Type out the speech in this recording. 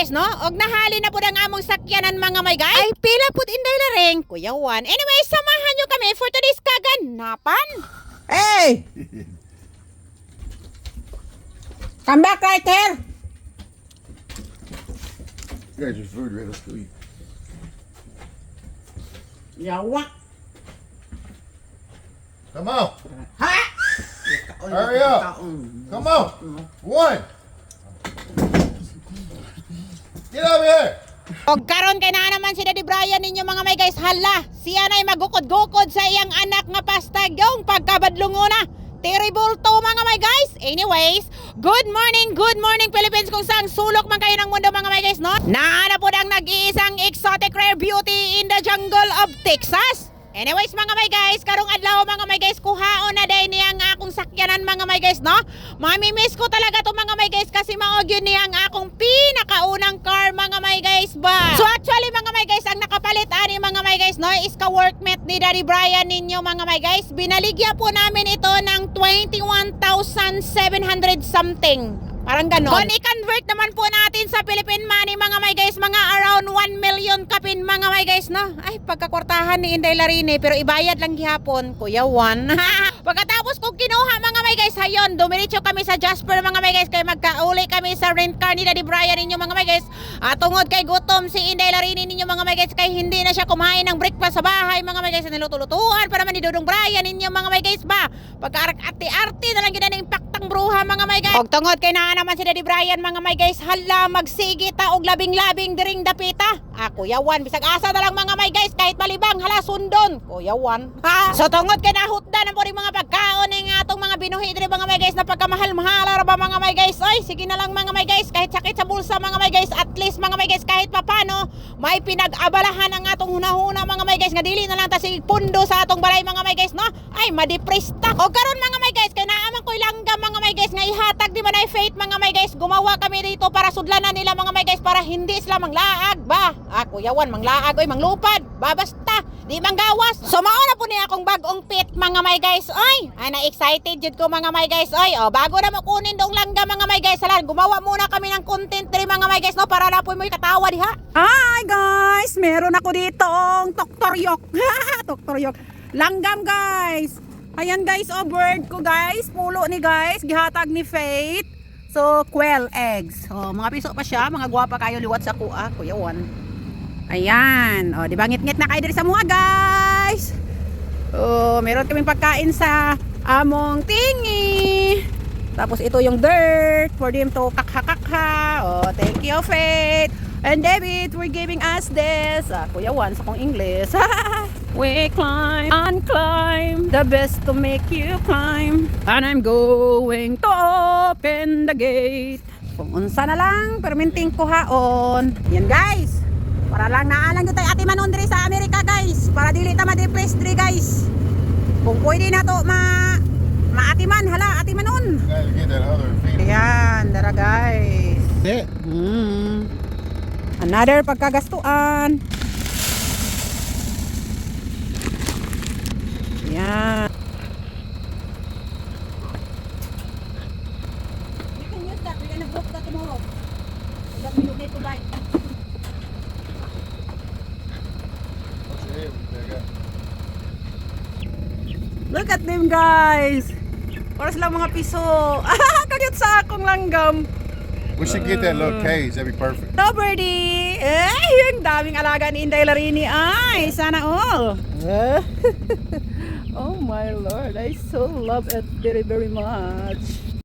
guys, no? Og nahali na po ang among sakyanan mga may guys. Ay, pila po inday na rin, Kuya Juan. Anyway, samahan nyo kami for today's kaganapan. Hey! Come back right here! Guys, your food ready. Let's go eat. Yawa! Come on. Ha! Hurry up. Come on. One. Get over here. Og karon kay naa naman si Daddy Brian ninyo mga may guys. Hala, siya na'y magukod-gukod sa iyang anak nga pastag yung pagkabadlungona. Terrible to mga may guys. Anyways, good morning Philippines kung saan sulok man kayo ng mundo mga may guys, no? Naana po ang nag-iisang exotic rare beauty in the jungle of Texas. Anyways mga may guys, karong adlaw mga may guys, kuhaon na day niya nga akong sakyanan mga may guys, no? Mamimiss ko talaga to mga may guys kasi maog yun niya ang akong pinakaunang car mga may guys ba. So actually mga may guys, ang nakapalit ani mga may guys, no, is ka-workmate ni Daddy Brian ninyo mga may guys. Binaligya po namin ito ng 21,700 something. Parang ganon. Kung i-convert naman po natin sa Philippine money mga may guys, mga around 1 million kapin mga may guys, no? Ay, pagkakwartahan ni Inday Larine, pero ibayad lang gihapon, Kuya Juan. Pagkatapos kong kinuha mga may guys, hayon, dumiretso kami sa Jasper mga may guys, kaya magkauli kami sa rent car ni Daddy Brian ninyo mga may guys. At tungod kay gutom si Inday Larine ninyo mga may guys, kaya hindi na siya kumain ng breakfast sa bahay mga may guys, niluto-lutuan para man ni Dudong Brian ninyo mga may guys ba. Pagka-arte-arte na lang yun na impaktang bruha mga may guys. Og tungod kay naman si Daddy Brian mga may guys, hala magsigi ta og labing-labing diring dapita. Kuya Juan, bisag asa na lang mga may guys, kahit malibang hala sundon, Kuya Juan. So tungod kay nahutdan ang po ring mga pagkaon ng atong mga binuhi diri mga may guys, na pagkamahal-mahal ra ba mga may guys. Ay, sige na lang mga may guys, kahit sakit sa bulsa mga may guys, at least mga may guys, kahit papano may pinag-abalahan ang atong hunahuna mga may guys, nga dili na lang ta sig pundo sa atong balay mga may guys, no? Ay, ma-depress ta. O karon mga may guys, kay naaman ko'y langgam mga may guys, nga ihatag di man ay faith mga may guys, gumawa kami dito para sudlanan nila mga may guys, para hindi sila manglaag ba. Kuya Juan, manglaag oy, manglupad, babasta, di manggawas. So mauna po niya akong bagong pit mga may guys. Oy, na-excited jud ko mga may guys. Oy, bago na makunin dong langga mga may guys, salan gumawa muna kami ng content diri mga may guys, no, para na po mo katawa diha. Hi guys! Meron ako ditong toktoryok. Toktoryok. Langgam guys! Ayan guys, bird ko guys. Pulo ni guys. Gihatag ni Faith. So, quail eggs. Mga piso pa siya. Mga gwapa kayo liwat sa kuha. Kuya Juan. Ayan. Di ba ngit-ngit na kayo diri sa mga guys. Meron kaming pagkain sa among tingi. Tapos ito yung dirt for them to kakha-kakha. Thank you Faith. And David, we're giving us this. Kuya Juan sa kong English. We climb and climb, the best to make you climb. And I'm going to open the gate. Kung unsa na lang, perminting kuhaon. Yan guys, para lang naalang yung tayo ati manon diri sa Amerika guys. Para dili ta ma-depress diri guys. Kung pwede na to maatiman, hala, ati manon. Guys, get that other feed. Ayan, dara guys. Yeah. Another pagkagastuan. Yan. You can use that. We're gonna book that tomorrow. That we don't need to buy. What's your head? Look at them guys. Para silang mga piso. Kagyot sa akong langgam. We should get that little cage. That'd be perfect. No birdie. Yung daming alaga ni Inday Larine. Ay, sana all. Oh my Lord, I so love it very, very much.